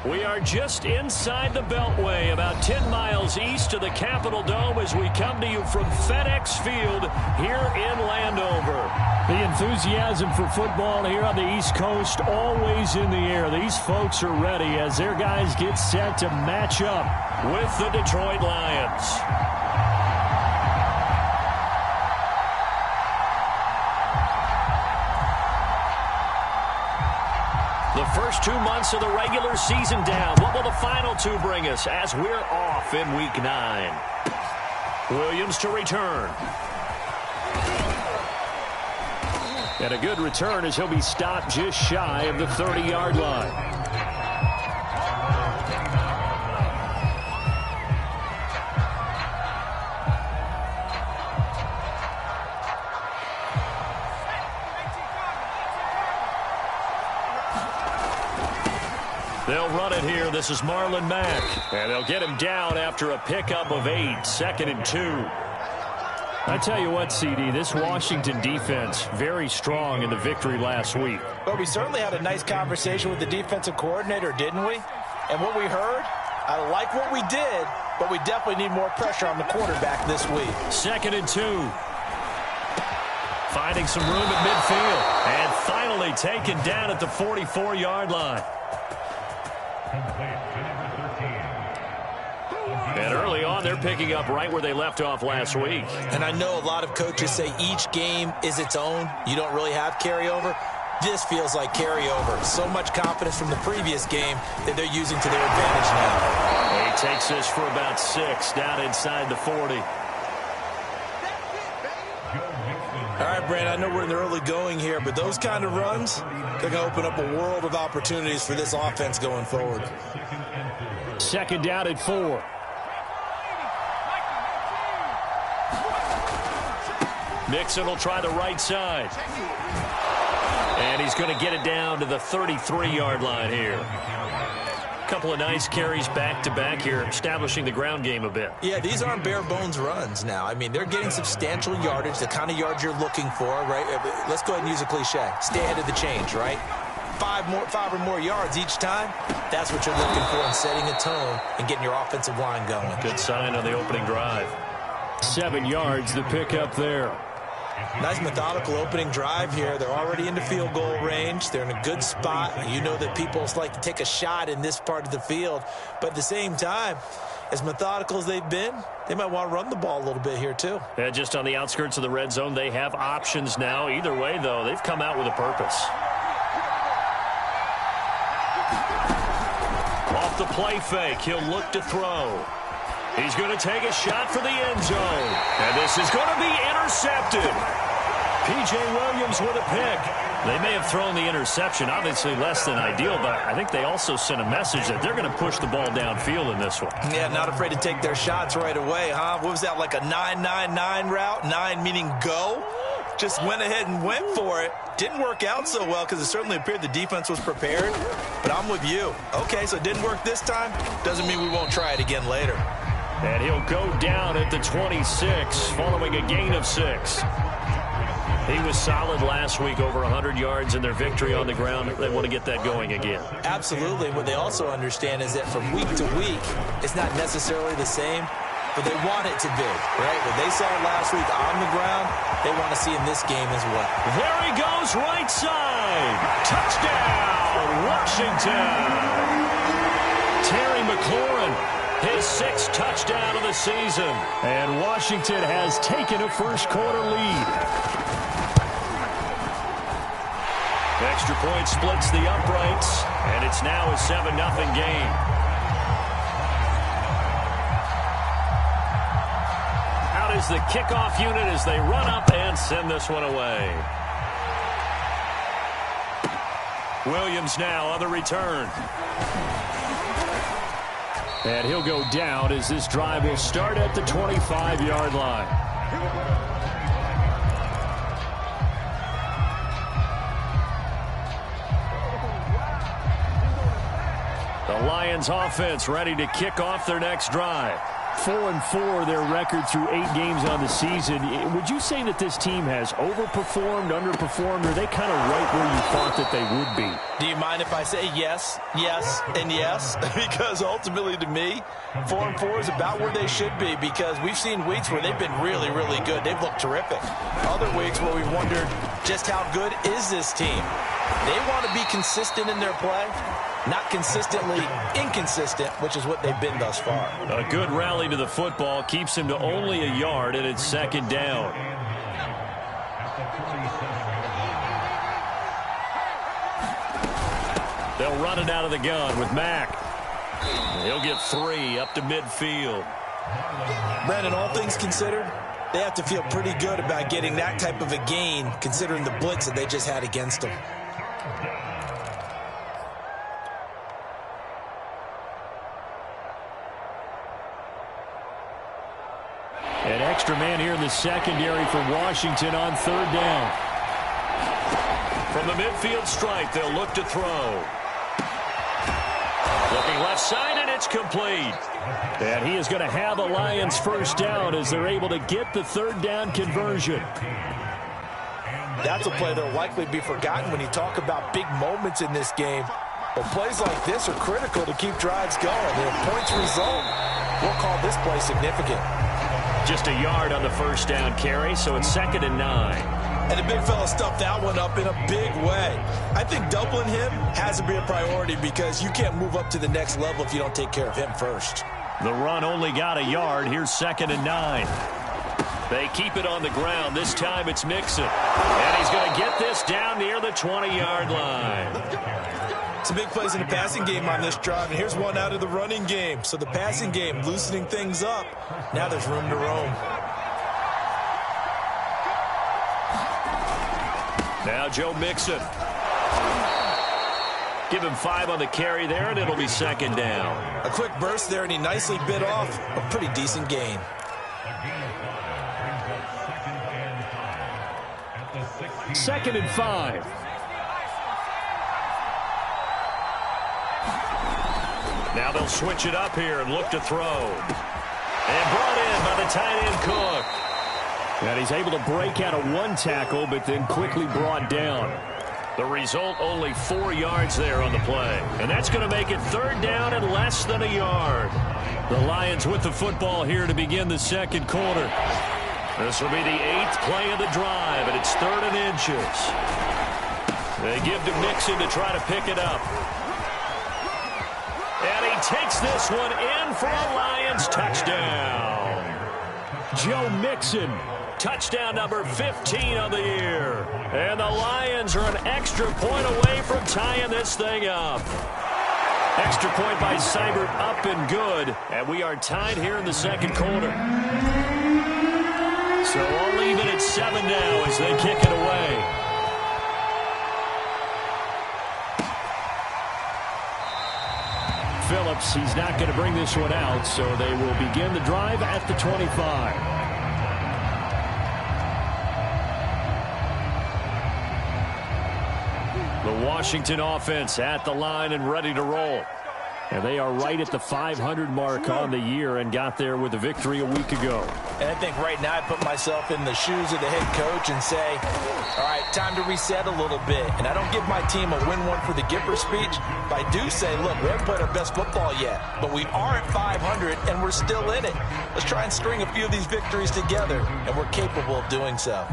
We are just inside the Beltway, about 10 miles east of the Capitol Dome as we come to you from FedEx Field here in Landover. The enthusiasm for football here on the East Coast always in the air. These folks are ready as their guys get set to match up with the Detroit Lions. The first 2 months of the regular season down. What will the final two bring us as we're off in Week 9? Williams to return. And a good return as he'll be stopped just shy of the 30-yard line. They'll run it here. This is Marlon Mack. And they'll get him down after a pickup of 8, 2nd and 2. I tell you what, CD, this Washington defense, very strong in the victory last week. But we certainly had a nice conversation with the defensive coordinator, didn't we? And what we heard, I like what we did, but we definitely need more pressure on the quarterback this week. 2nd and 2. Finding some room at midfield. And finally taken down at the 44-yard line. And early on, they're picking up right where they left off last week. And I know a lot of coaches say each game is its own. You don't really have carryover. This feels like carryover. So much confidence from the previous game that they're using to their advantage now. He takes this for about 6 down inside the 40. All right, Brand, I know we're in the early going here, but those kind of runs, they're going to open up a world of opportunities for this offense going forward. 2nd down at 4. Mixon will try the right side. And he's going to get it down to the 33-yard line here. A couple of nice carries back-to-back here, establishing the ground game a bit. Yeah, these aren't bare-bones runs now. I mean, they're getting substantial yardage, the kind of yards you're looking for, right? Let's go ahead and use a cliche. Stay ahead of the change, right? 5 or more yards each time. That's what you're looking for in setting a tone and getting your offensive line going. Good sign on the opening drive. 7 yards, the pickup there. Nice methodical opening drive here. They're already into field goal range. They're in a good spot. You know that people like to take a shot in this part of the field. But at the same time, as methodical as they've been, they might want to run the ball a little bit here too. Yeah, just on the outskirts of the red zone, they have options now. Either way, though, they've come out with a purpose. Off the play fake, he'll look to throw. He's going to take a shot for the end zone. And this is going to be intercepted. P.J. Williams with a pick. They may have thrown the interception, obviously less than ideal, but I think they also sent a message that they're going to push the ball downfield in this one. Yeah, not afraid to take their shots right away, huh? What was that, like a 9-9-9 route? 9 meaning go? Just went ahead and went for it. Didn't work out so well because it certainly appeared the defense was prepared. But I'm with you. Okay, so it didn't work this time. Doesn't mean we won't try it again later. And he'll go down at the 26 following a gain of 6. He was solid last week, over 100 yards in their victory on the ground. They want to get that going again. Absolutely. What they also understand is that from week to week, it's not necessarily the same, but they want it to be, right? What they saw last week on the ground, they want to see in this game as well. There he goes, right side. Touchdown, Washington. Terry McLaurin, his 6th touchdown of the season. And Washington has taken a first-quarter lead. Extra point splits the uprights, and it's now a 7-0 game. Out is the kickoff unit as they run up and send this one away. Williams now on the return. And he'll go down as this drive will start at the 25-yard line. The Lions offense ready to kick off their next drive. 4-4 their record through 8 games on the season. Would you say that this team has overperformed, underperformed, or are they kind of right where you thought that they would be? Do you mind if I say yes, yes, and yes? Because ultimately to me, 4-4 is about where they should be, because we've seen weeks where they've been really, really good. They've looked terrific. Other weeks where we've wondered just how good is this team? They want to be consistent in their play, not consistently inconsistent, which is what they've been thus far. A good rally to the football keeps him to only a yard, and it's second down. They'll run it out of the gun with Mack. He'll get 3 up to midfield. Brandon, all things considered, they have to feel pretty good about getting that type of a gain, considering the blitz that they just had against them. An extra man here in the secondary for Washington on third down. From the midfield stripe, they'll look to throw. Looking left side, and it's complete. And he is going to have a Lions first down as they're able to get the third down conversion. That's a play that will likely be forgotten when you talk about big moments in this game. But plays like this are critical to keep drives going. And if points result, we'll call this play significant. Just a yard on the first down carry, so it's 2nd and 9. And the big fella stuffed that one up in a big way. I think doubling him has to be a priority, because you can't move up to the next level if you don't take care of him first. The run only got a yard. Here's 2nd and 9. They keep it on the ground. This time it's Mixon. And he's going to get this down near the 20-yard line. Some big plays in the passing game on this drive, and here's one out of the running game. So the passing game loosening things up. Now there's room to roam. Now Joe Mixon. Give him 5 on the carry there, and it'll be 2nd down. A quick burst there, and he nicely bit off a pretty decent gain. Second and 5. Now they'll switch it up here and look to throw. And brought in by the tight end Cook. And he's able to break out of 1 tackle, but then quickly brought down. The result, only 4 yards there on the play. And that's going to make it 3rd down and less than a yard. The Lions with the football here to begin the second quarter. This will be the 8th play of the drive, and it's 3rd and inches. They give to Mixon to try to pick it up. And he takes this one in for a Lions touchdown. Joe Mixon, touchdown number 15 on the year. And the Lions are an extra point away from tying this thing up. Extra point by Seibert, up and good. And we are tied here in the second quarter. So all even at 7 now as they kick it away. Phillips, he's not going to bring this one out, so they will begin the drive at the 25. The Washington offense at the line and ready to roll. And they are right at the 500 mark on the year and got there with a victory a week ago. And I think right now I put myself in the shoes of the head coach and say, all right, time to reset a little bit. And I don't give my team a win one for the Gipper speech, but I do say, look, we haven't played our best football yet, but we are at 500 and we're still in it. Let's try and string a few of these victories together, and we're capable of doing so.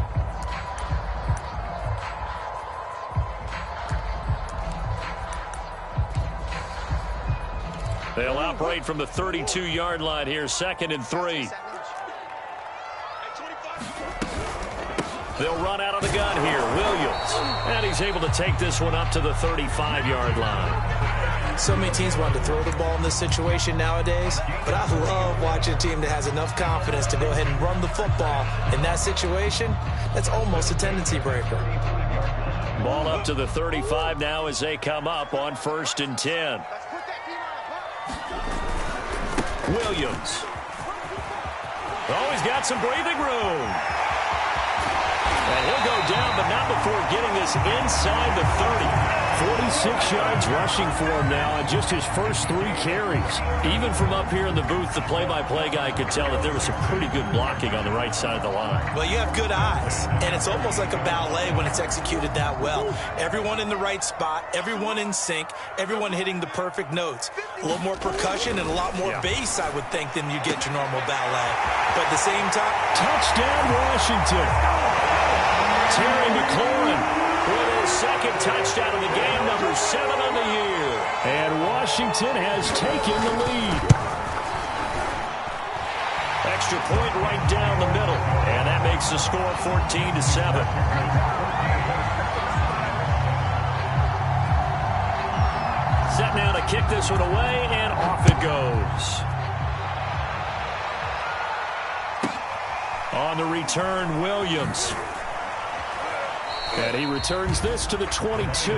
They'll operate from the 32-yard line here, 2nd and 3. They'll run out of the gun here, Williams. And he's able to take this one up to the 35-yard line. So many teams want to throw the ball in this situation nowadays, but I love watching a team that has enough confidence to go ahead and run the football. In that situation, that's almost a tendency breaker. Ball up to the 35 now as they come up on 1st and 10. Williams. Oh, he's got some breathing room. And he'll go down, but not before getting this inside the 30. 46 yards rushing for him now on just his first 3 carries. Even from up here in the booth, the play-by-play guy could tell that there was some pretty good blocking on the right side of the line. Well, you have good eyes, and it's almost like a ballet when it's executed that well. Everyone in the right spot, everyone in sync, everyone hitting the perfect notes. A little more percussion and a lot more bass, I would think, than you get your normal ballet. But at the same time... Touchdown, Washington. Terry McLaurin with his second touchdown of the game, number 7 on the year. And Washington has taken the lead. Extra point right down the middle. And that makes the score 14-7. Set now to kick this one away, and off it goes. On the return, Williams. And he returns this to the 22.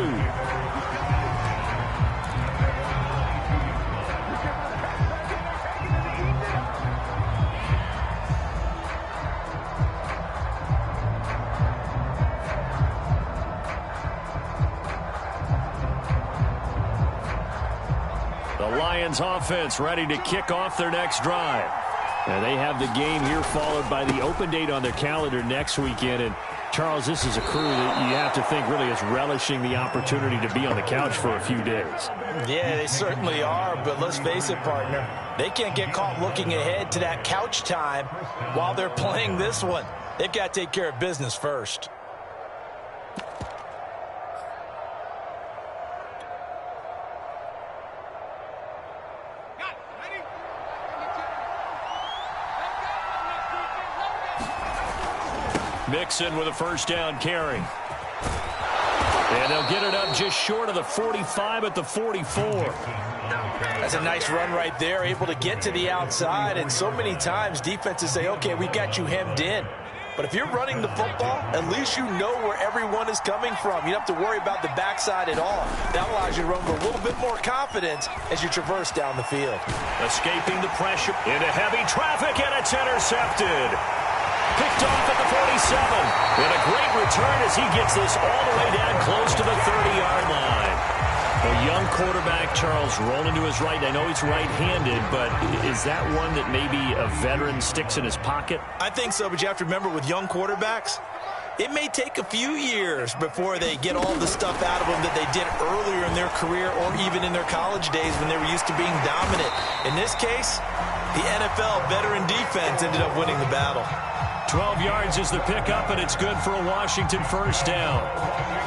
The Lions offense ready to kick off their next drive. And they have the game here followed by the open date on their calendar next weekend. And Charles, this is a crew that you have to think really is relishing the opportunity to be on the couch for a few days. Yeah, they certainly are, but let's face it, partner. They can't get caught looking ahead to that couch time while they're playing this one. They've got to take care of business first. Mixon with a first down carry. And they'll get it up just short of the 45 at the 44. That's a nice run right there, able to get to the outside. And so many times defenses say, okay, we got you hemmed in. But if you're running the football, at least you know where everyone is coming from. You don't have to worry about the backside at all. That allows you to run with a little bit more confidence as you traverse down the field. Escaping the pressure into heavy traffic, and it's intercepted. Picked off at the 47. And a great return as he gets this all the way down close to the 30-yard line. A young quarterback, Charles, rolling to his right. I know he's right-handed, but is that one that maybe a veteran sticks in his pocket? I think so, but you have to remember with young quarterbacks, it may take a few years before they get all the stuff out of them that they did earlier in their career or even in their college days when they were used to being dominant. In this case, the NFL veteran defense ended up winning the battle. 12 yards is the pickup, and it's good for a Washington first down.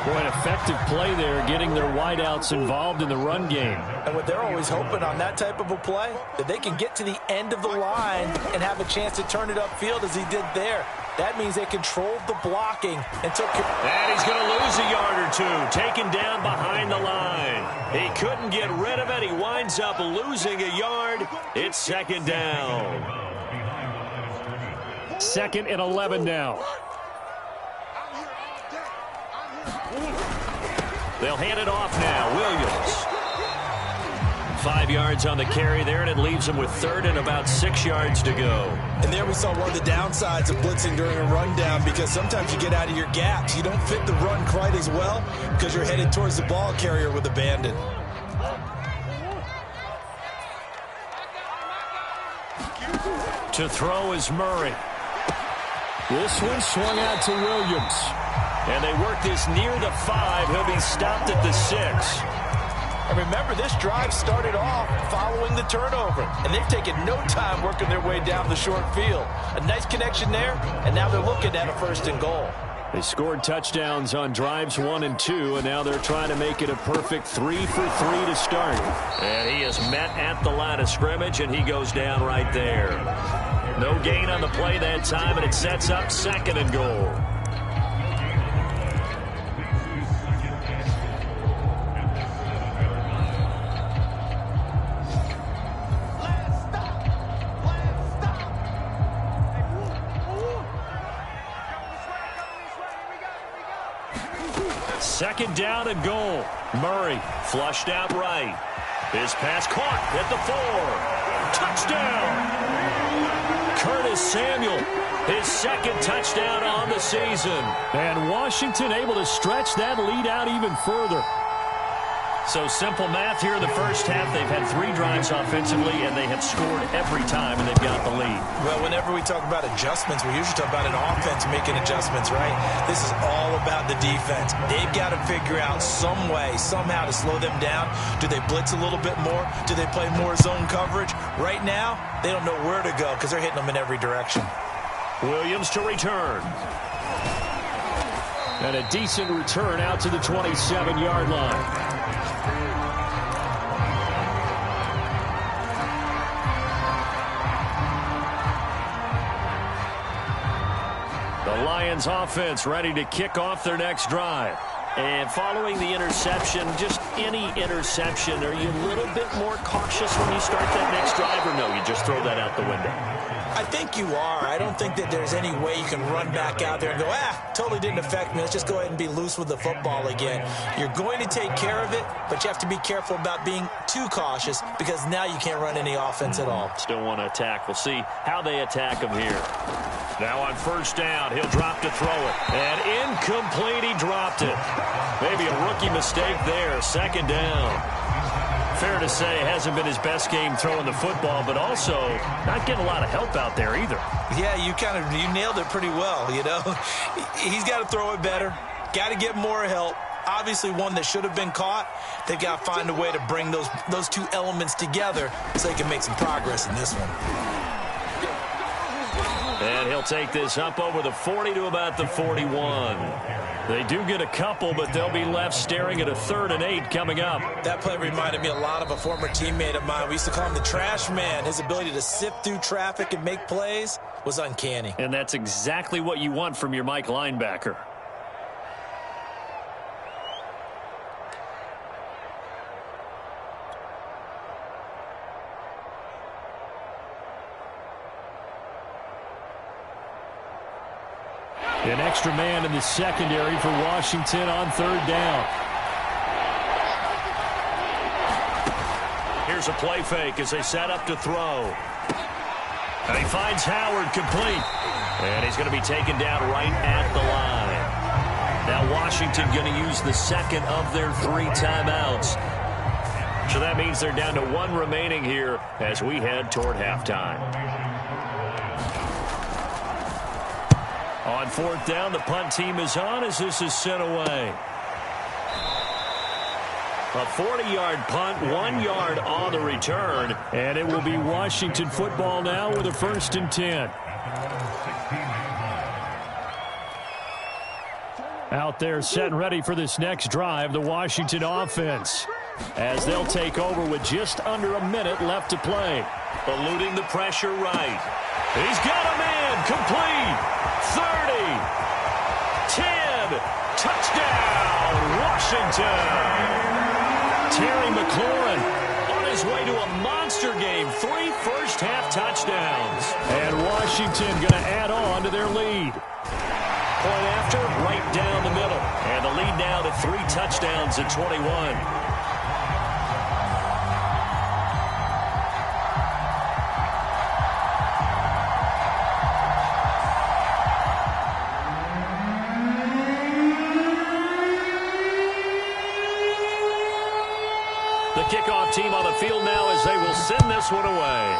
Boy, an effective play there, getting their wideouts involved in the run game. And what they're always hoping on that type of a play, that they can get to the end of the line and have a chance to turn it upfield as he did there. That means they controlled the blocking and took it. And he's going to lose a yard or two, taken down behind the line. He couldn't get rid of it. He winds up losing a yard. It's second down. 2nd and 11 now. They'll hand it off now. Williams. 5 yards on the carry there, and it leaves them with 3rd and about 6 yards to go. And there we saw one of the downsides of blitzing during a rundown, because sometimes you get out of your gaps. You don't fit the run quite as well because you're headed towards the ball carrier with abandon. To throw is Murray. This one swung out to Williams. And they work this near the 5. He'll be stopped at the 6. And remember, this drive started off following the turnover. And they've taken no time working their way down the short field. A nice connection there, and now they're looking at a 1st and goal. They scored touchdowns on drives 1 and 2, and now they're trying to make it a perfect 3 for 3 to start. And he is met at the line of scrimmage, and he goes down right there. No gain on the play that time, and it sets up 2nd and goal. Second down and goal. Murray flushed out right. His pass caught at the 4. Touchdown! Curtis Samuel, his second touchdown on the season. And Washington able to stretch that lead out even further. So simple math here in the first half. They've had 3 drives offensively, and they have scored every time, and they've got the lead. Well, whenever we talk about adjustments, we usually talk about an offense making adjustments, right? This is all about the defense. They've got to figure out some way, somehow to slow them down. Do they blitz a little bit more? Do they play more zone coverage? Right now, they don't know where to go because they're hitting them in every direction. Williams to return. And a decent return out to the 27-yard line. The Lions offense ready to kick off their next drive. And following the interception, just any interception, are you a little bit more cautious when you start that next drive, or no, you just throw that out the window? I think you are. I don't think that there's any way you can run back out there and go, totally didn't affect me. Let's just go ahead and be loose with the football again. You're going to take care of it, but you have to be careful about being too cautious because now you can't run any offense at all. Still want to attack. We'll see how they attack him here. Now on first down, he'll drop to throw it. And incomplete, he dropped it. Maybe a rookie mistake there. Second down. Fair to say, hasn't been his best game throwing the football, but also not getting a lot of help out there either. Yeah, you nailed it pretty well, you know. He's got to throw it better. Got to get more help. Obviously one that should have been caught. They've got to find a way to bring those 2 elements together so they can make some progress in this one. And he'll take this up over the 40 to about the 41. They do get a couple, but they'll be left staring at a 3rd and 8 coming up. That play reminded me a lot of a former teammate of mine. We used to call him the trash man. His ability to sift through traffic and make plays was uncanny. And that's exactly what you want from your Mike linebacker. An extra man in the secondary for Washington on 3rd down. Here's a play fake as they set up to throw. And he finds Howard complete. And he's going to be taken down right at the line. Now Washington going to use the second of their 3 timeouts. So that means they're down to 1 remaining here as we head toward halftime. On 4th down, the punt team is on as this is sent away. A 40-yard punt, 1 yard on the return, and it will be Washington football now with a 1st and 10. Out there set and ready for this next drive, the Washington offense, as they'll take over with just under a minute left to play. Eluding the pressure right. He's got a man complete. 30, 10, touchdown, Washington. Terry McLaurin on his way to a monster game, 3 first-half touchdowns. And Washington going to add on to their lead. Point after, right down the middle. And the lead now to 3 touchdowns at 21. The kickoff team on the field now as they will send this one away.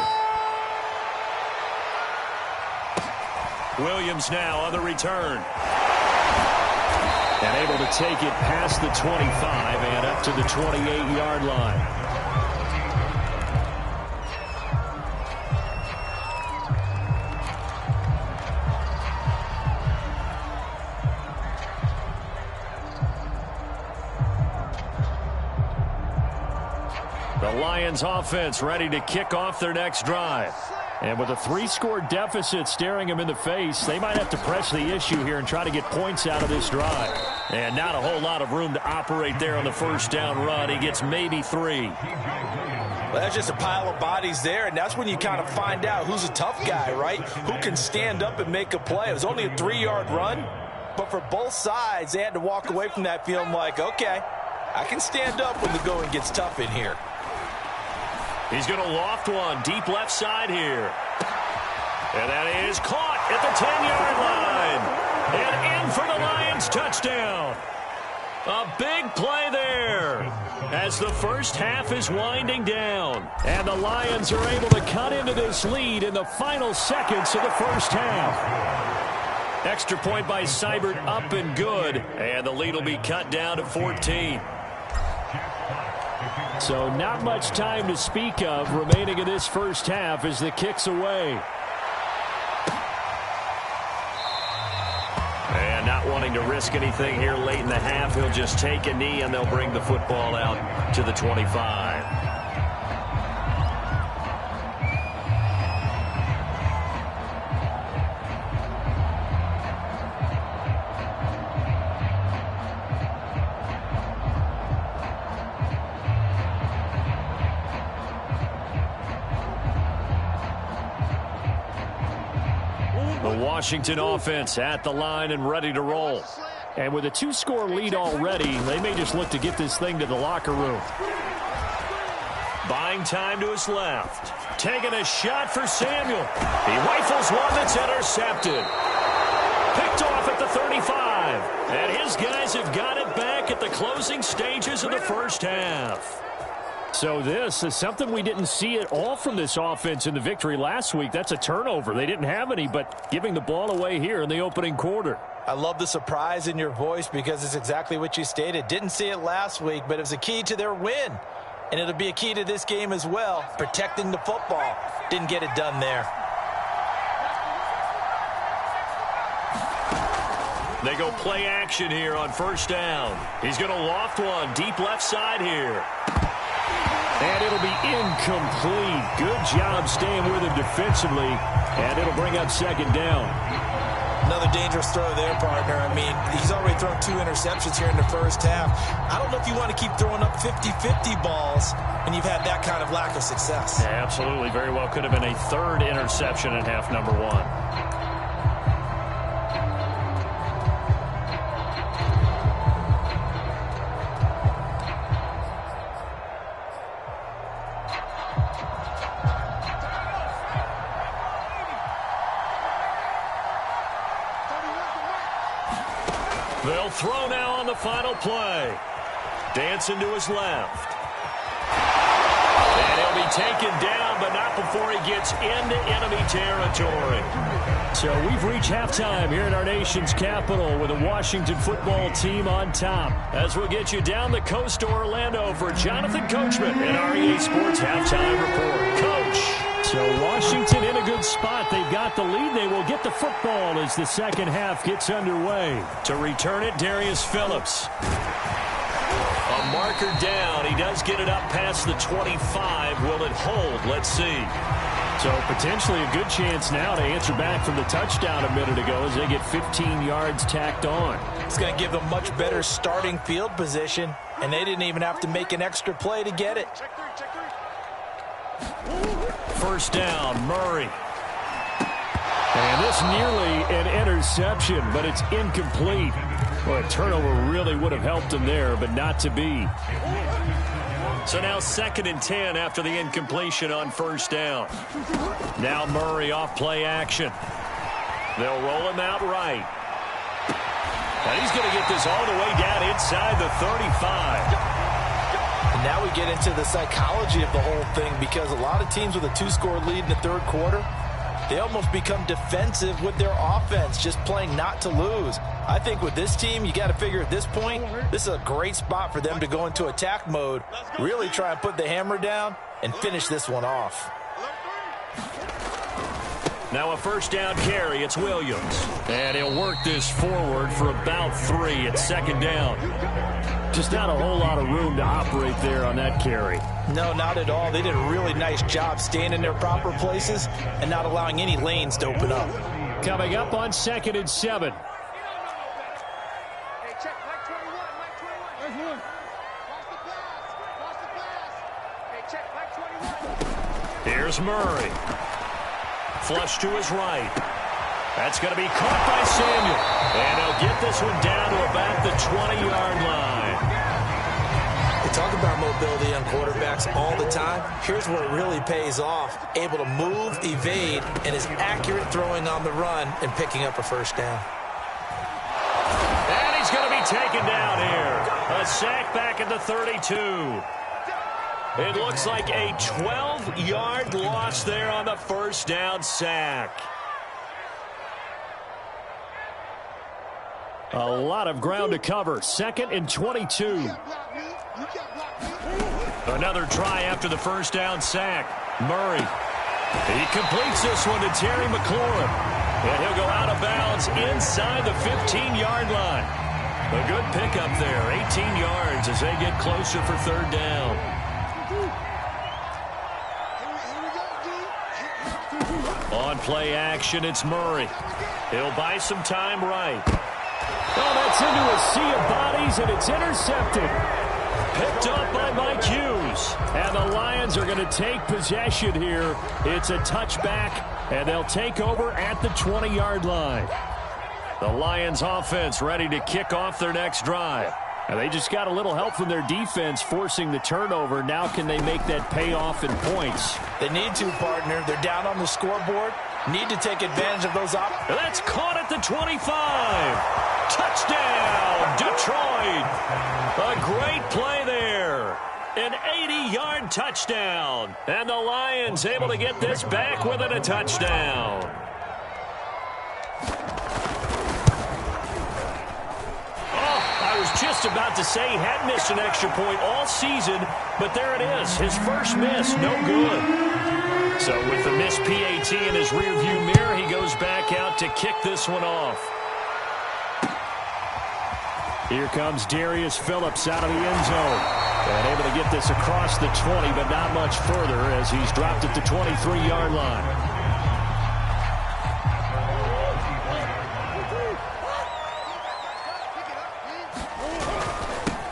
Williams now on the return. And able to take it past the 25 and up to the 28-yard line. The Lions offense ready to kick off their next drive. And with a 3-score deficit staring them in the face, they might have to press the issue here and try to get points out of this drive. And not a whole lot of room to operate there on the first down run. He gets maybe 3. Well, that's just a pile of bodies there, and that's when you kind of find out who's a tough guy, right? Who can stand up and make a play. It was only a 3-yard run, but for both sides, they had to walk away from that feeling like, okay, I can stand up when the going gets tough in here. He's going to loft one deep left side here. And that is caught at the 10-yard line. And in for the Lions touchdown. A big play there as the first half is winding down. And the Lions are able to cut into this lead in the final seconds of the first half. Extra point by Seibert up and good. And the lead will be cut down to 14. So not much time to speak of remaining in this first half as the kick's away. And not wanting to risk anything here late in the half, he'll just take a knee and they'll bring the football out to the 25. The Washington offense at the line and ready to roll. And with a 2-score lead already, they may just look to get this thing to the locker room. Buying time to his left. Taking a shot for Samuel. He rifles one that's intercepted. Picked off at the 35. And his guys have got it back at the closing stages of the first half. So this is something we didn't see at all from this offense in the victory last week. That's a turnover. They didn't have any, but giving the ball away here in the opening quarter. I love the surprise in your voice because it's exactly what you stated. Didn't see it last week, but it was a key to their win. And it'll be a key to this game as well, protecting the football. Didn't get it done there. They go play action here on first down. He's going to loft one deep left side here. And it'll be incomplete. Good job staying with him defensively. And it'll bring up second down. Another dangerous throw there, partner. I mean, he's already thrown 2 interceptions here in the first half. I don't know if you want to keep throwing up 50-50 balls when you've had that kind of lack of success. Yeah, absolutely. Very well could have been a 3rd interception in half number 1. They'll throw now on the final play. Dancing to his left. And he'll be taken down, but not before he gets into enemy territory. So we've reached halftime here in our nation's capital with the Washington football team on top. As we'll get you down the coast to Orlando for Jonathan Coachman in our EA Sports Halftime Report. Coach. So Washington in a good spot. They've got the lead. They will get the football as the second half gets underway. To return it, Darius Phillips. A marker down. He does get it up past the 25. Will it hold? Let's see. So potentially a good chance now to answer back from the touchdown a minute ago as they get 15 yards tacked on. It's going to give them much better starting field position, and they didn't even have to make an extra play to get it. First down, Murray. And this nearly an interception, but it's incomplete. Well, a turnover really would have helped him there, but not to be. So now 2nd and 10 after the incompletion on first down. Now Murray off play action. They'll roll him out right. And he's going to get this all the way down inside the 35. And now we get into the psychology of the whole thing because a lot of teams with a 2-score lead in the 3rd quarter, they almost become defensive with their offense, just playing not to lose. I think with this team, you got to figure at this point, this is a great spot for them to go into attack mode, really try and put the hammer down and finish this one off. Now a first down carry. It's Williams. And he'll work this forward for about 3 at 2nd down. Just not a whole lot of room to operate there on that carry. No, not at all. They did a really nice job staying in their proper places and not allowing any lanes to open up. Coming up on 2nd and 7. Here's Murray. Flush to his right. That's going to be caught by Samuel. And he'll get this one down to about the 20-yard line. It's Talk about mobility on quarterbacks all the time. Here's where it really pays off. Able to move, evade, and is accurate throwing on the run and picking up a first down. And he's going to be taken down here. A sack back at the 32. It looks like a 12-yard loss there on the first down sack. A lot of ground to cover. 2nd and 22. Another try after the first down sack. Murray. He completes this one to Terry McLaurin. And he'll go out of bounds inside the 15-yard line. A good pickup there. 18 yards as they get closer for third down. On play action, it's Murray. He'll buy some time right. Oh, that's into a sea of bodies, and it's intercepted. Picked up by Mike Hughes. And the Lions are going to take possession here. It's a touchback, and they'll take over at the 20-yard line. The Lions offense ready to kick off their next drive. And they just got a little help from their defense forcing the turnover. Now can they make that pay off in points? They need to, partner. They're down on the scoreboard. Need to take advantage of those That's caught at the 25. Touchdown, Detroit. A great play there. An 80-yard touchdown. And the Lions able to get this back within a touchdown. I was just about to say he hadn't missed an extra point all season, but there it is. His first miss, no good. So with the missed PAT in his rearview mirror, he goes back out to kick this one off. Here comes Darius Phillips out of the end zone. And able to get this across the 20, but not much further as he's dropped at the 23-yard line.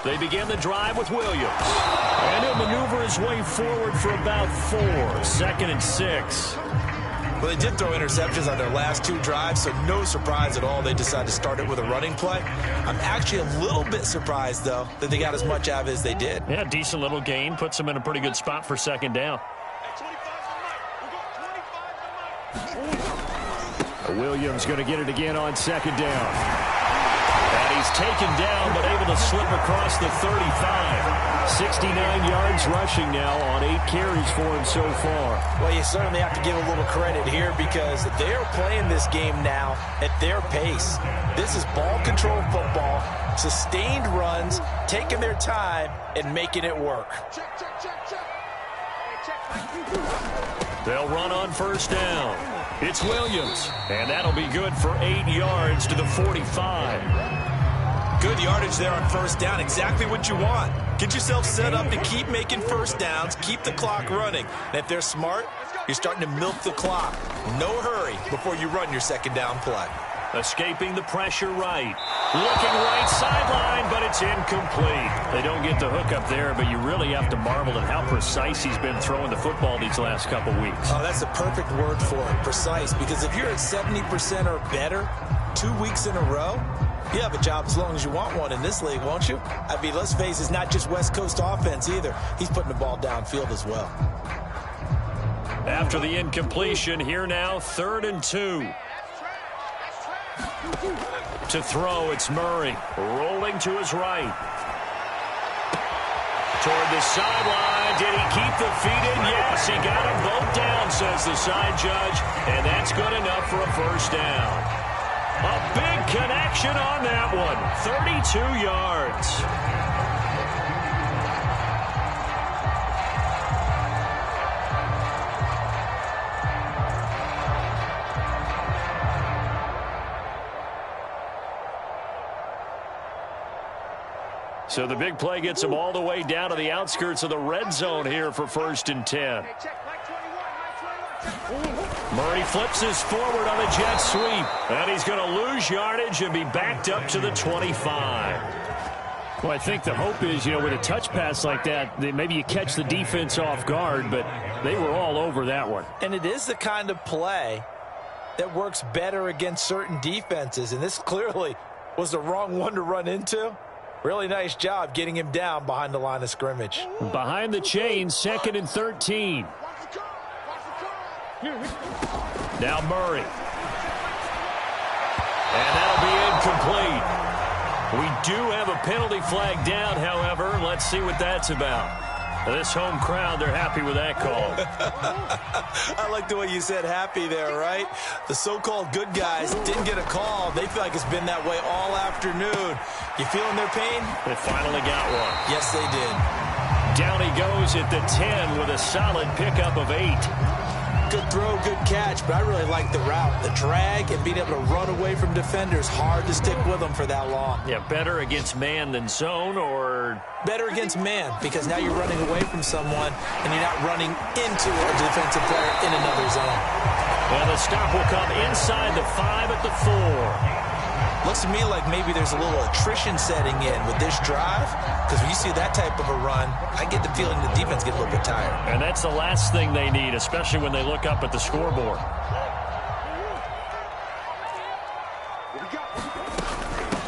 They begin the drive with Williams. And he'll maneuver his way forward for about 4. 2nd and 6. Well, they did throw interceptions on their last 2 drives, so no surprise at all they decided to start it with a running play. I'm actually a little bit surprised, though, that they got as much out of it as they did. Yeah, decent little gain. Puts them in a pretty good spot for 2nd down. Williams going to get it again on 2nd down. And he's taken down, but able to slip across the 35. 69 yards rushing now on 8 carries for him so far. Well, you certainly have to give a little credit here because they're playing this game now at their pace. This is ball control football, sustained runs, taking their time, and making it work. They'll run on first down. It's Williams, and that'll be good for 8 yards to the 45. Good yardage there on first down. Exactly what you want. Get yourself set up to keep making first downs, keep the clock running. And if they're smart, you're starting to milk the clock. No hurry before you run your 2nd down play. Escaping the pressure right. Looking right sideline, but it's incomplete. They don't get the hook up there, but you really have to marvel at how precise he's been throwing the football these last couple weeks. Oh, that's a perfect word for it, precise, because if you're at 70% or better 2 weeks in a row, you have a job as long as you want one in this league, won't you? I mean, let's face it, it's not just West Coast offense either. He's putting the ball downfield as well. After the incompletion, here now, 3rd and 2. To throw, it's Murray. Rolling to his right. Toward the sideline. Did he keep the feet in? Yes, he got them both down, says the side judge. And that's good enough for a first down. A big connection on that one. 32 yards. So the big play gets him all the way down to the outskirts of the red zone here for 1st and 10. Murray flips this forward on a jet sweep. And he's going to lose yardage and be backed up to the 25. Well, I think the hope is, with a touch pass like that, maybe you catch the defense off guard, but they were all over that one. And it is the kind of play that works better against certain defenses. And this clearly was the wrong one to run into. Really nice job getting him down behind the line of scrimmage. Behind the chain, 2nd and 13. Now Murray. And that'll be incomplete. We do have a penalty flag down, however. Let's see what that's about. This home crowd, they're happy with that call. I like the way you said happy there, right? The so-called good guys didn't get a call. They feel like it's been that way all afternoon. You feeling their pain? They finally got one. Yes, they did. Down he goes at the 10 with a solid pickup of 8. Good throw, good catch, but I really like the route. The drag and being able to run away from defenders, hard to stick with them for that long. Yeah, better against man than zone, or better against man, because now you're running away from someone and you're not running into a defensive player in another zone. And the stop will come inside the 5 at the 4. Looks to me like maybe there's a little attrition setting in with this drive, because when you see that type of a run, I get the feeling the defense gets a little bit tired. And that's the last thing they need, especially when they look up at the scoreboard.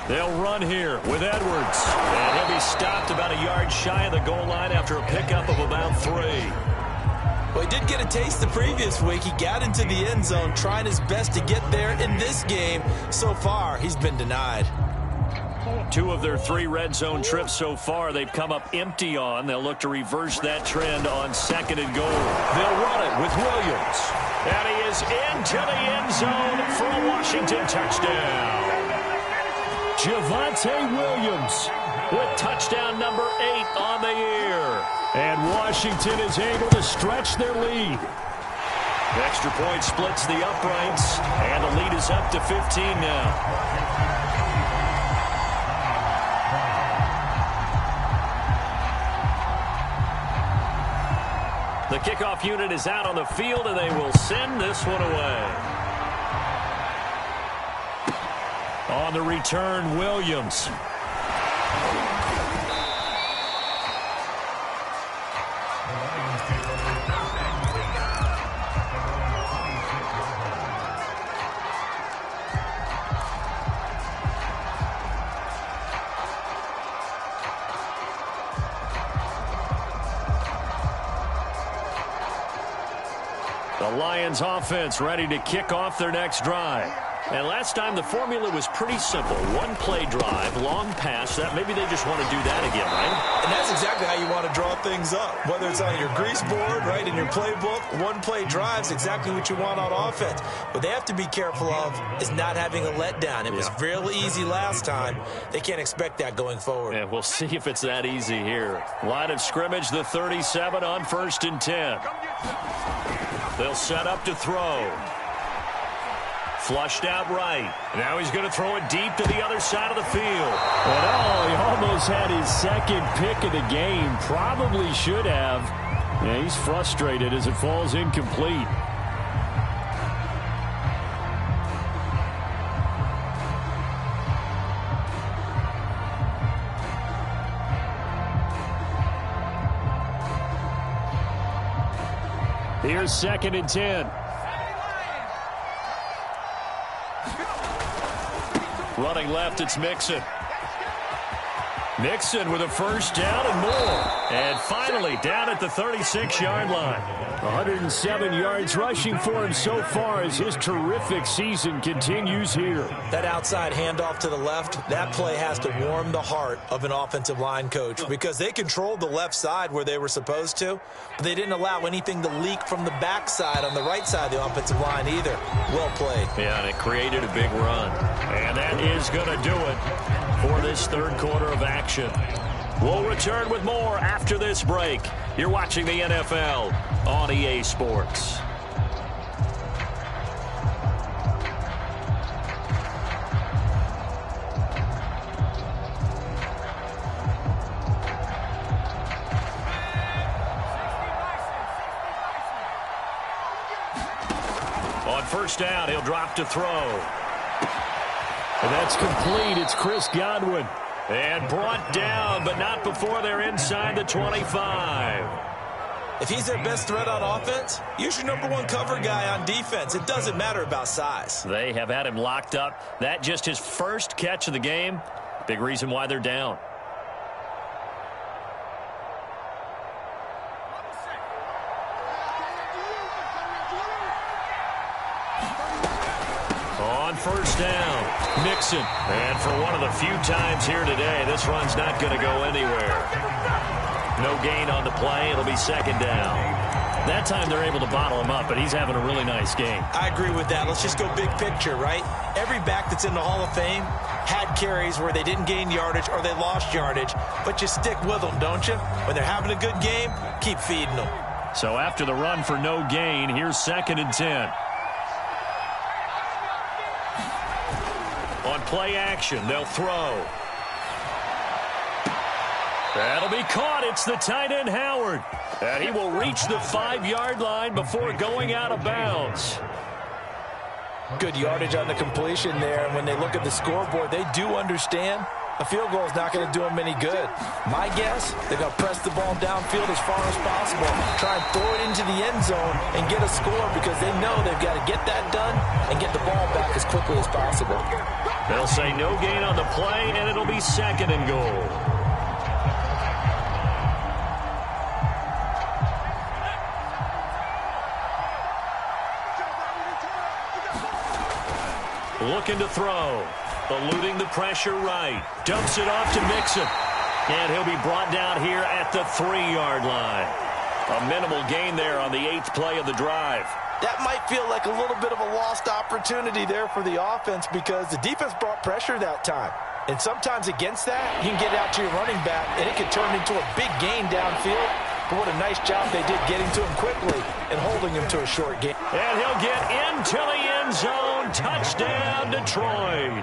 They'll run here with Edwards. And he'll be stopped about a yard shy of the goal line after a pickup of about 3. Well, he did get a taste the previous week. He got into the end zone, trying his best to get there in this game. So far, he's been denied. 2 of their 3 red zone trips so far, they've come up empty on. They'll look to reverse that trend on 2nd and goal. They'll run it with Williams. And he is into the end zone for a Washington touchdown. Javonte Williams with touchdown number 8 on the year. And Washington is able to stretch their lead. The extra point splits the uprights, and the lead is up to 15 now. The kickoff unit is out on the field, and they will send this one away. On the return, Williams. The Lions offense ready to kick off their next drive. And last time the formula was pretty simple. 1-play drive, long pass. That maybe they just want to do that again, right? And that's exactly how you want to draw things up. Whether it's on your grease board, right, in your playbook, 1-play drive's exactly what you want on offense. What they have to be careful of is not having a letdown. It was real easy last time. They can't expect that going forward. Yeah, we'll see if it's that easy here. Line of scrimmage, the 37 on 1st and 10. They'll set up to throw. Flushed out right. Now he's going to throw it deep to the other side of the field. And he almost had his 2nd pick of the game. Probably should have. Yeah, he's frustrated as it falls incomplete. Here's 2nd and 10. Running left, it's Mixon. Mixon with a first down and more. And finally down at the 36-yard line. 107 yards rushing for him so far as his terrific season continues here. That outside handoff to the left, that play has to warm the heart of an offensive line coach because they controlled the left side where they were supposed to, but they didn't allow anything to leak from the backside on the right side of the offensive line either. Well played. Yeah, and it created a big run. And that is going to do it for this 3rd quarter of action. We'll return with more after this break. You're watching the NFL on EA Sports. On 1st down, he'll drop to throw. And that's complete. It's Chris Godwin. And brought down, but not before they're inside the 25. If he's their best threat on offense, use your #1 cover guy on defense. It doesn't matter about size. They have had him locked up. That just his first catch of the game. Big reason why they're down. On first down, Mixon. And for one of the few times here today, this run's not going to go anywhere. No gain on the play. It'll be second down. That time they're able to bottle him up, but he's having a really nice game. I agree with that. Let's just go big picture, right? Every back that's in the Hall of Fame had carries where they didn't gain yardage or they lost yardage, but you stick with them, don't you? When they're having a good game, keep feeding them. So after the run for no gain, here's 2nd and 10. On play action, they'll throw. That'll be caught. It's the tight end, Howard. And he will reach the 5-yard line before going out of bounds. Good yardage on the completion there. And when they look at the scoreboard, they do understand a field goal is not going to do them any good. My guess, they're going to press the ball downfield as far as possible. Try and throw it into the end zone and get a score because they know they've got to get that done and get the ball back as quickly as possible. They'll say no gain on the play, and it'll be 2nd and goal. Looking to throw. Eluding the pressure right. Dumps it off to Mixon. And he'll be brought down here at the 3-yard line. A minimal gain there on the 8th play of the drive. That might feel like a little bit of a lost opportunity there for the offense because the defense brought pressure that time. And sometimes against that, you can get out to your running back, and it can turn into a big gain downfield. But what a nice job they did getting to him quickly and holding him to a short gain. And he'll get into the end zone. Touchdown, Detroit.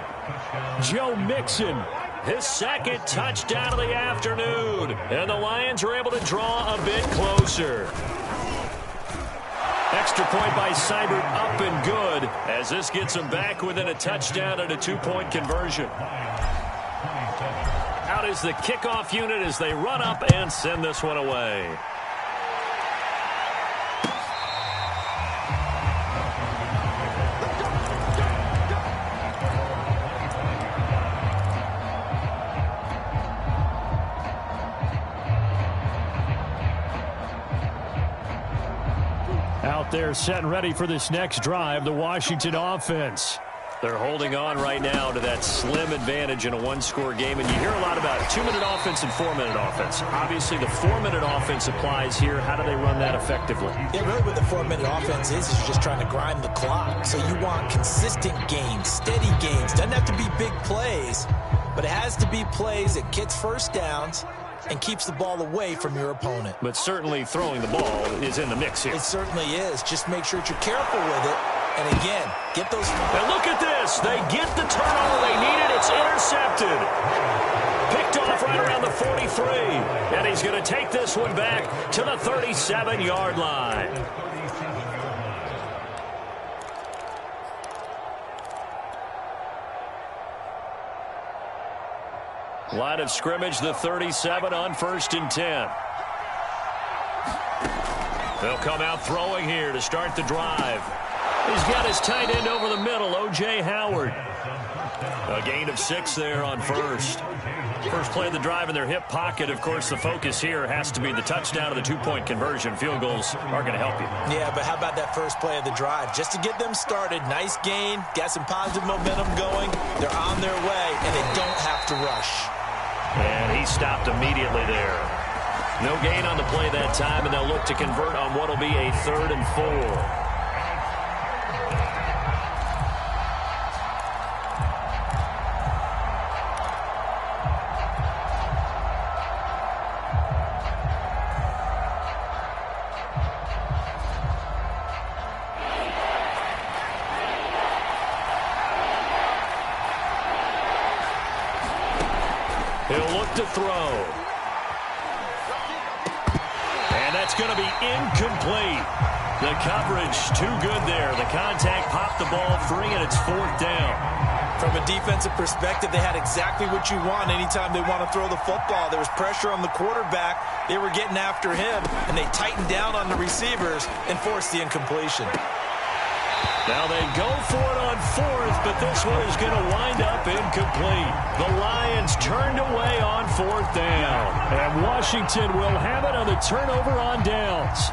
Joe Mixon, his 2nd touchdown of the afternoon. And the Lions are able to draw a bit closer. Extra point by Seibert, up and good, as this gets them back within a touchdown and a 2-point conversion. Out is the kickoff unit as they run up and send this one away. Out there set and ready for this next drive, the Washington offense. They're holding on right now to that slim advantage in a 1-score game. And you hear a lot about 2-minute offense and 4-minute offense. Obviously, the 4-minute offense applies here. How do they run that effectively? Yeah, really what the 4-minute offense is you're just trying to grind the clock. So you want consistent gains, steady gains. Doesn't have to be big plays, but it has to be plays that gets first downs and keeps the ball away from your opponent. But certainly throwing the ball is in the mix here. It certainly is. Just make sure that you're careful with it. And again, get those... And look at this. They get the turnover they needed. It's intercepted. Picked off right around the 43. And he's going to take this one back to the 37-yard line. Line of scrimmage, the 37 on 1st and 10. They'll come out throwing here to start the drive. He's got his tight end over the middle, O.J. Howard. A gain of 6 there on first. First play of the drive in their hip pocket. Of course, the focus here has to be the touchdown of the 2-point conversion. Field goals are going to help you. Yeah, but how about that first play of the drive? Just to get them started, nice gain, got some positive momentum going. They're on their way, and they don't have to rush. And he stopped immediately there. No gain on the play that time, and they'll look to convert on what will be a 3rd and 4. He'll look to throw. And that's going to be incomplete. The coverage too good there. The contact popped the ball free, and it's 4th down. From a defensive perspective, they had exactly what you want anytime they want to throw the football. There was pressure on the quarterback. They were getting after him, and they tightened down on the receivers and forced the incompletion. Now they go for it on 4th, but this one is going to wind up incomplete. The Lions turned away on 4th down. And Washington will have it on the turnover on downs.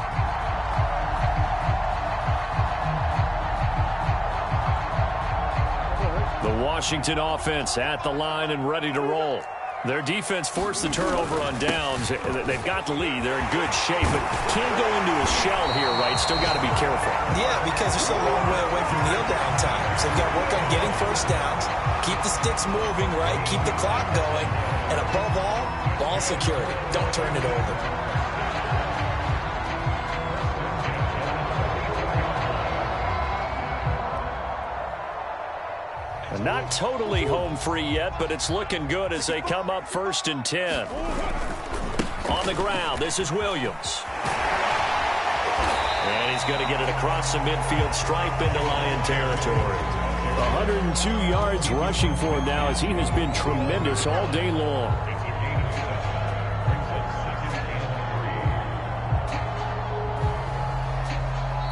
Washington offense at the line and ready to roll. Their defense forced the turnover on downs. They've got the lead. They're in good shape, but can't go into a shell here, right? Still got to be careful. Yeah, because they're so long way away from kneel down times. They've got to work on getting first downs, keep the sticks moving, right? Keep the clock going, and above all, ball security. Don't turn it over. Not totally home free yet, but it's looking good as they come up 1st and 10. On the ground, this is Williams. And he's going to get it across the midfield stripe into Lion territory. 102 yards rushing for him now as he has been tremendous all day long.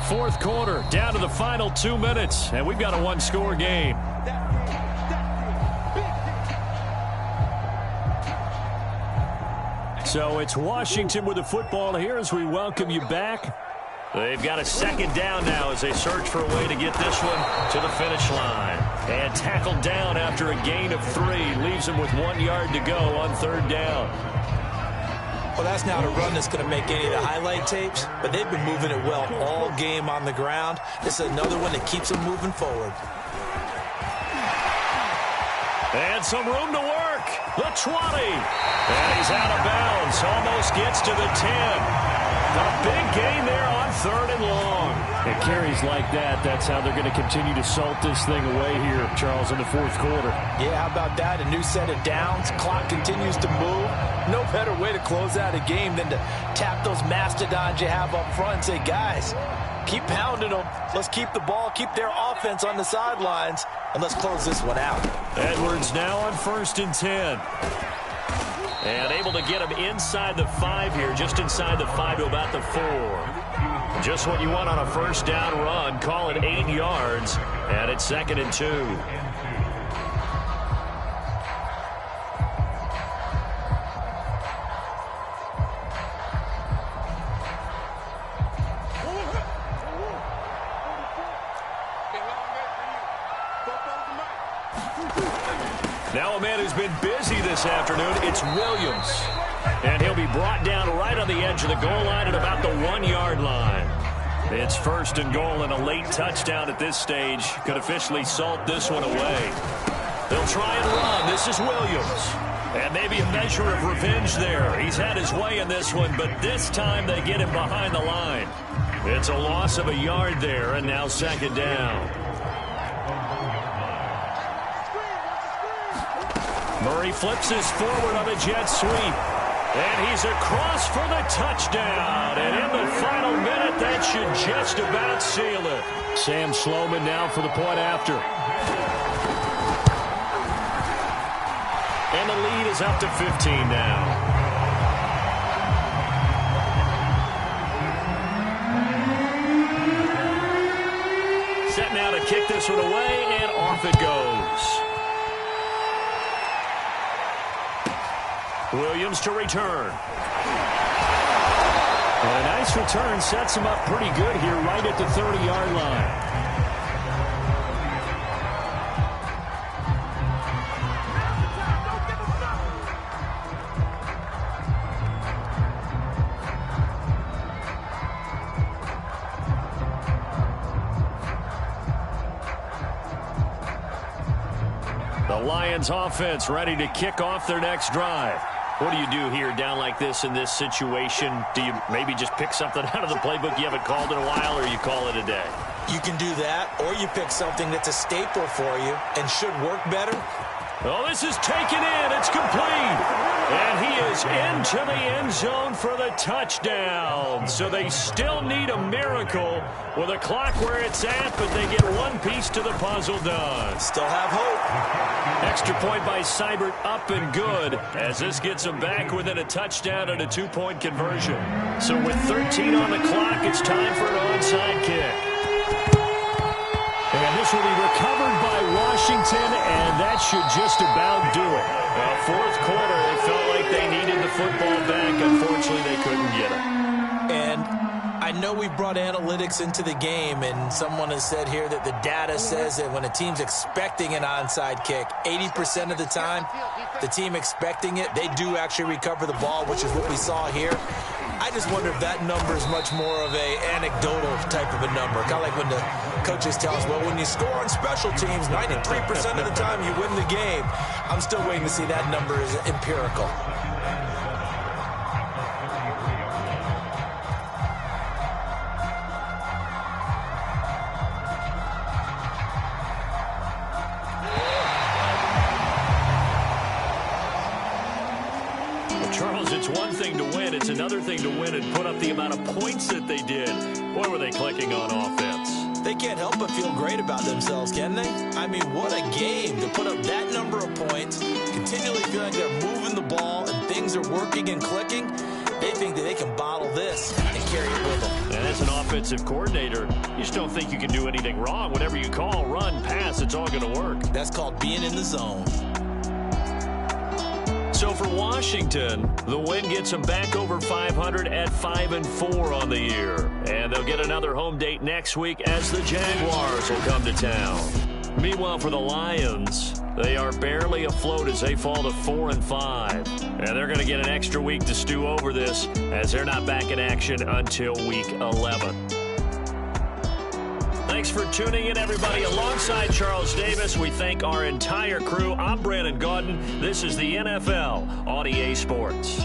Fourth quarter, down to the final 2 minutes, and we've got a one-score game. So it's Washington with the football here as we welcome you back. They've got a second down now as they search for a way to get this one to the finish line. And tackled down after a gain of 3. Leaves them with 1 yard to go on 3rd down. Well, that's not a run that's going to make any of the highlight tapes, but they've been moving it well all game on the ground. This is another one that keeps them moving forward. And some room to work. The 20. And he's out of bounds. Almost gets to the 10. A big gain there on 3rd and long. It carries like that. That's how they're going to continue to salt this thing away here, Charles, in the 4th quarter. Yeah, how about that? A new set of downs. Clock continues to move. No better way to close out a game than to tap those mastodons you have up front and say, guys, keep pounding them. Let's keep the ball, keep their offense on the sidelines, and let's close this one out. Edwards now on 1st and 10. And able to get him inside the 5 here, just inside the 5 to about the 4. Just what you want on a first down run. Call it 8 yards, and it's 2nd and 2. Now a man who's been busy this afternoon, it's Williams. And he'll be brought down right on the edge of the goal line at about the 1 yard line. It's 1st and goal, and a late touchdown at this stage could officially salt this one away. They'll try and run. This is Williams. And maybe a measure of revenge there. He's had his way in this one, but this time they get him behind the line. It's a loss of a yard there, and now 2nd down. Murray flips his forward on a jet sweep. And he's across for the touchdown. And in the final minute, that should just about seal it. Sam Sloman now for the point after. And the lead is up to 15 now. Set now to kick this one away, and off it goes. Williams to return. And a nice return sets him up pretty good here right at the 30-yard line. The Lions offense ready to kick off their next drive. What do you do here down like this in this situation? Do you maybe just pick something out of the playbook you haven't called in a while, or you call it a day? You can do that, or you pick something that's a staple for you and should work better. Oh, this is taken in. It's complete. And he is into the end zone for the touchdown. So they still need a miracle with a clock where it's at, but they get one piece to the puzzle done. Still have hope. Extra point by Seibert, up and good, as this gets them back within a touchdown and a 2-point conversion. So with 13 on the clock, it's time for an onside kick. And this will be recovered by Washington, and that should just about do it. Well, 4th quarter, it felt like they needed the football back. Unfortunately, they couldn't get it. And I I know we brought analytics into the game, and someone has said here that the data says that when a team's expecting an onside kick, 80% of the time, the team expecting it, they do actually recover the ball, which is what we saw here. I just wonder if that number is much more of a anecdotal type of a number. Kind of like when the coaches tell us, well, when you score on special teams, 93% of the time you win the game. I'm still waiting to see that number is empirical. Charles, it's one thing to win. It's another thing to win and put up the amount of points that they did. Boy, were they clicking on offense. They can't help but feel great about themselves, can they? I mean, what a game to put up that number of points, continually feeling they're moving the ball and things are working and clicking. They think that they can bottle this and carry it with them. And as an offensive coordinator, you just don't think you can do anything wrong. Whatever you call, run, pass, it's all going to work. That's called being in the zone. So for Washington, the win gets them back over 500 at 5-4 on the year. And they'll get another home date next week as the Jaguars will come to town. Meanwhile, for the Lions, they are barely afloat as they fall to 4-5. And they're going to get an extra week to stew over this as they're not back in action until week 11. Thanks for tuning in, everybody. Alongside Charles Davis, we thank our entire crew. I'm Brandon Gaudin. This is the NFL on EA Sports.